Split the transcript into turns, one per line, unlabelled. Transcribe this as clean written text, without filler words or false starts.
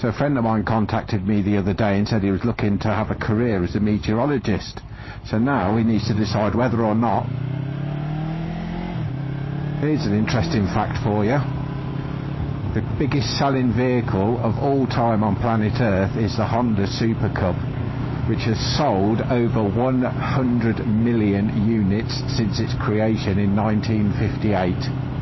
So a friend of mine contacted me the other day and said he was looking to have a career as a meteorologist. So now he needs to decide whether or not. Here's an interesting fact for you. The biggest selling vehicle of all time on planet Earth is the Honda Super Cub, which has sold over 100 million units since its creation in 1958.